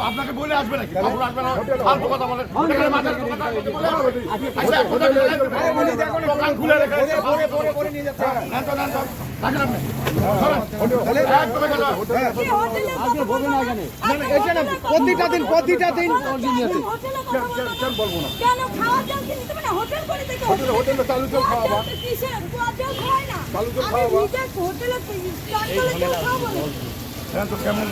আপনাকে বলে আসবে নাকি? আসবে না, ফালতু কথা বলেন। দোকান খুলে রেখে প্রতিটা দিন বলবো না। হোটেলে চালু জল খাওয়াবা, চালু জল খাওয়াবা। কেমন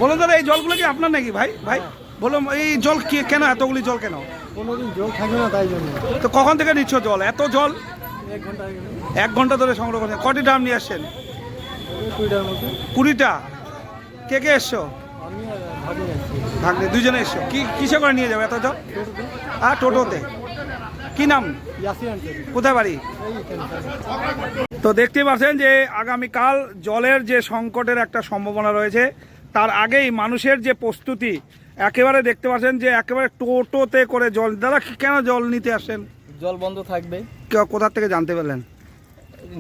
বলুন দাদা, এই জলগুলো কি আপনার নাকি? ভাই ভাই বলুন, এই জল কেন, এতগুলি জল কেন? কোনোদিন জল থাকে না, তাই জন্য। তো কখন থেকে নিচ্ছ জল? এত জল 1 ঘন্টা 1 ঘন্টা ধরে সংগ্রহ করছেন। কটি ড্রাম নিয়ে আসছেন? 20টার মতো। 20টা। কে কে এসছো? আমি আর ভাবি আছি। ভাগ্নে দুজনে এসছো। কিসে করে নিয়ে যাবে এত জল? আর টোটোতে। কি নাম? ইয়াসিন আনসারি। কোথায় বাড়ি? তো দেখতে পাচ্ছেন যে আগামীকাল জলের যে সংকটের একটা সম্ভাবনা রয়েছে, তার আগেই মানুষের যে প্রস্তুতি একেবারে দেখতে পাচ্ছেন যে একেবারে টোটোতে করে জল। দাদা কেন জল নিতে আসেন? জল বন্ধ থাকবে। কোথা থেকে জানতে পারলেন?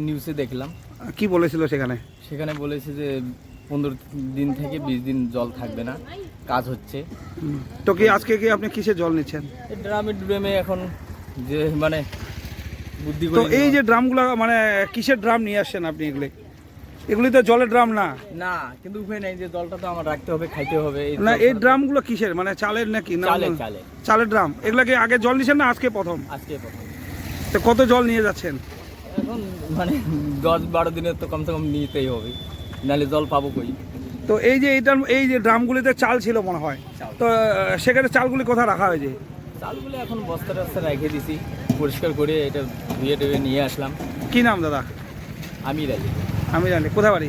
নিউজে দেখলাম। কি বলেছিল সেখানে? সেখানে বলেছে যে 15 দিন থেকে 20 দিন জল থাকবে না, কাজ হচ্ছে। তো কি আজকে কি আপনি কিসে জল নিচ্ছেন? এই ড্রামে এখন যে মানে বুদ্ধি তো করে এই যে ড্রামগুলো মানে কিসের ড্রাম নিয়ে আসছেন আপনি? এগুলি তো জলের ড্রাম না। না, কিন্তু উপায় নাই, যে জলটা তো আমার রাখতে হবে, খাইতে হবে। না, এই ড্রামগুলো কিসের, মানে চালের নাকি? না, চালের ড্রাম। এগুলাকে আগে জল নিছেন না আজকে প্রথম? আজকে প্রথম। তো কত জল নিয়ে যাচ্ছেন? এখন মানে 10-12 দিনের তো কমসে কম নিতেই হবে, নাহলে জল পাবো কই। তো এই যে ড্রামগুলিতে চাল ছিল মনে হয়, তো সেখানে চালগুলি কোথায় রাখা হয়েছে? চালগুলো এখন বস্তা টস্তা রেখে দিছি, পরিষ্কার করে এটা ধুয়ে টুয়ে নিয়ে আসলাম। কি নাম দাদা? আমি জানি। কোথায় বাড়ি?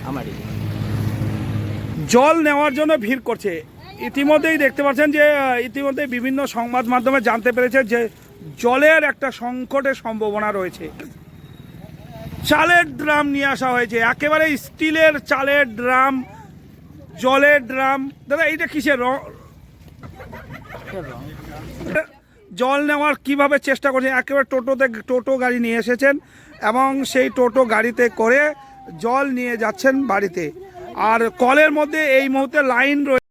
আমারই। জল নেওয়ার জন্য ভিড় করছে। ইতিমধ্যেই দেখতে পাচ্ছেন যে ইতিমধ্যে বিভিন্ন সংবাদ মাধ্যমে জানতে পেরেছে যে জলের একটা সংকটের সম্ভাবনা রয়েছে। চালের ড্রাম নিয়ে আসা হয়েছে, একেবারে স্টিলের চালের ড্রাম, জলের ড্রাম। দাদা এইটা কিসের? জল নেওয়ার কিভাবে চেষ্টা করছে? একেবারে টোটো গাড়ি নিয়ে এসেছেন এবং সেই টোটো গাড়িতে করে জল নিয়ে যাচ্ছেন বাড়িতে। আর কলের মধ্যে এই মুহূর্তে লাইন রয়েছে।